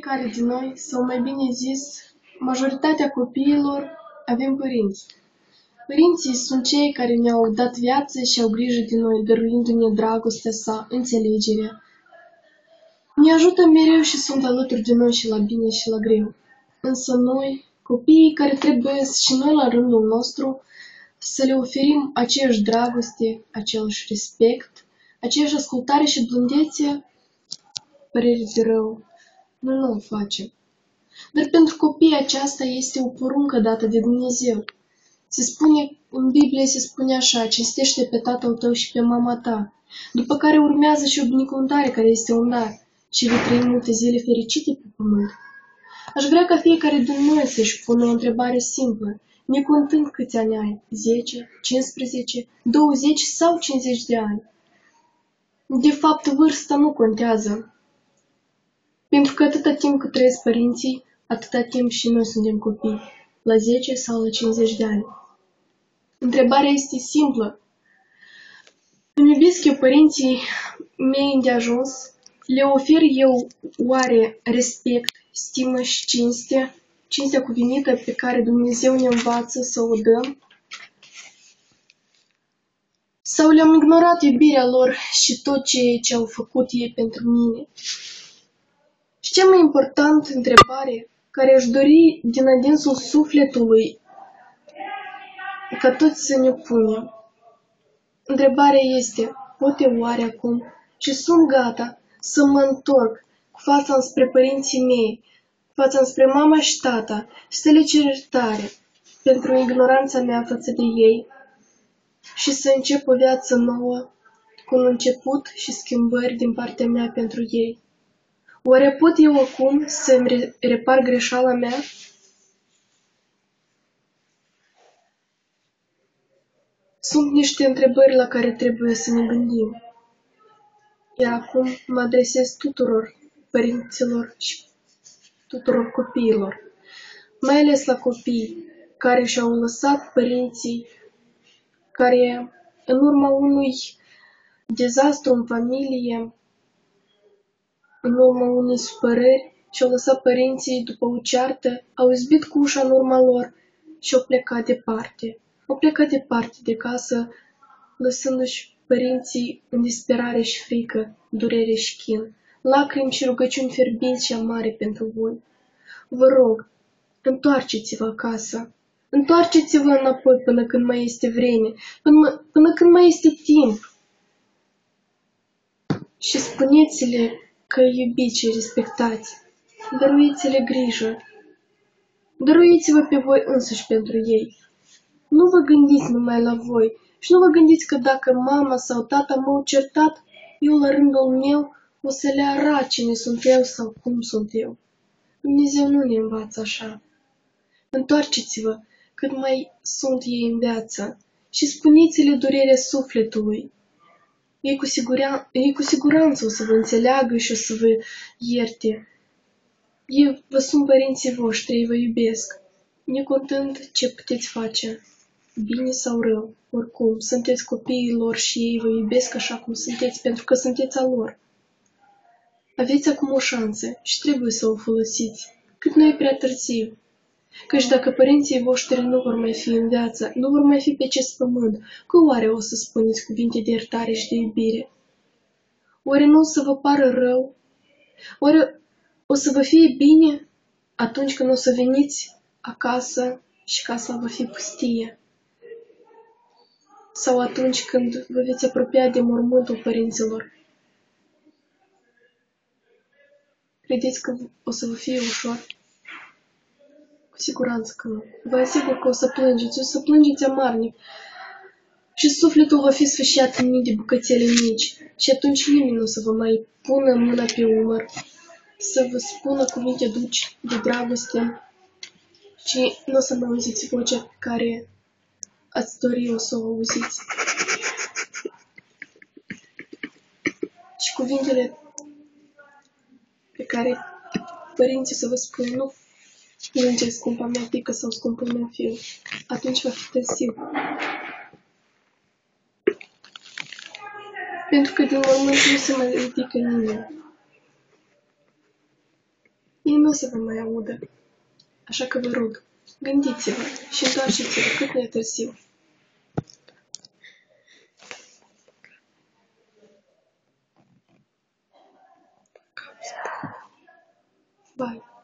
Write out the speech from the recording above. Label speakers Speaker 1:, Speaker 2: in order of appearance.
Speaker 1: Fiecare din noi, sau mai bine zis, majoritatea copiilor, avem părinți. Părinții sunt cei care ne-au dat viață și au grijă de noi, dăruindu-ne dragostea sa, înțelegerea. Ne ajută mereu și sunt alături de noi și la bine și la greu. Însă noi, copiii care trebuie și noi la rândul nostru să le oferim aceeași dragoste, același respect, aceeași ascultare și blândețe, părere de rău, noi nu o facem. Dar pentru copii aceasta este o poruncă dată de Dumnezeu. În Biblie se spune așa: cinstește pe tatăl tău și pe mama ta, după care urmează și o binecuvântare care este un dar și vei trăi multe zile fericite pe pământ. Aș vrea ca fiecare din noi să-și pună o întrebare simplă, necontând câți ani ai, 10, 15, 20 sau 50 de ani. De fapt, vârsta nu contează, pentru că atâta timp cât trăiesc părinții, atâta timp și noi suntem copii, la 10 sau la 50 de ani. Întrebarea este simplă. Îmi iubesc eu părinții mei îndeajuns? Le ofer eu oare respect, stimă și cinste, cinstea cuvenită pe care Dumnezeu ne învață să o dăm? Sau le-am ignorat iubirea lor și tot ceea ce au făcut ei pentru mine? Și cea mai importantă întrebare care aș dori din adânsul sufletului ca toți să ne punem. Întrebarea este: pot eu oare acum și sunt gata să mă întorc cu fața înspre părinții mei, cu fața înspre mama și tata și să le cer iertare pentru ignoranța mea față de ei și să încep o viață nouă cu un început și schimbări din partea mea pentru ei? Oare pot eu acum să-mi repar greșeala mea? Sunt niște întrebări la care trebuie să ne gândim. Iar acum mă adresez tuturor părinților și tuturor copiilor, mai ales la copii care și-au lăsat părinții, care în urma unui dezastru în familie, în urma unei supărări, și-au lăsat părinții după o ceartă, au izbit cu ușa în urma lor și au plecat departe. Au plecat departe de casă, lăsându-și părinții în disperare și frică, durere și chin, lacrimi și rugăciuni fierbinți și amare pentru voi. Vă rog, întoarceți-vă acasă, întoarceți-vă înapoi până când mai este vreme, până când mai este timp. Și spuneți-le că îi iubiți și respectați. Dăruiți-le grijă. Dăruiți-vă pe voi însuși pentru ei. Nu vă gândiți numai la voi și nu vă gândiți că dacă mama sau tata m-au certat, eu la rândul meu o să le arăt cine sunt eu sau cum sunt eu. Dumnezeu nu ne învață așa. Întoarceți-vă cât mai sunt ei în viață și spuneți-le durerea sufletului. Ei cu siguranță o să vă înțeleagă și o să vă ierte. Ei vă sunt părinții voștri, ei vă iubesc, necontând ce puteți face, bine sau rău. Oricum, sunteți copiii lor și ei vă iubesc așa cum sunteți, pentru că sunteți a lor. Aveți acum o șansă și trebuie să o folosiți, cât nu e prea târziu. Căci dacă părinții voștri nu vor mai fi în viață, nu vor mai fi pe acest pământ, cu oare o să spuneți cuvinte de iertare și de iubire? Oare nu o să vă pară rău? Oare o să vă fie bine atunci când o să veniți acasă și casa va fi pustie? Sau atunci când vă veți apropia de mormântul părinților? Credeți că o să vă fie ușor? Cu siguranță că nu. Vă asigur că o să plângeți amarnic. Și sufletul va fi sfâșiat în mii de bucățele mici. Și atunci nimeni nu o să vă mai pună mâna pe umăr, să vă spună cuvinte dulci de dragoste și nu o să mai auziți vocea pe care ați dori o să o auziți. Și cuvintele pe care părinții să vă spună: nu plânge, scumpa mea fiică sau scumpul meu fiu. Atunci va fi târziu. Pentru că din mormânt nu se mai ridică nimeni. Ei nu o să vă mai audă. Așa că vă rog, gândiți-vă și întoarceți-vă cât mai târziu. Bye.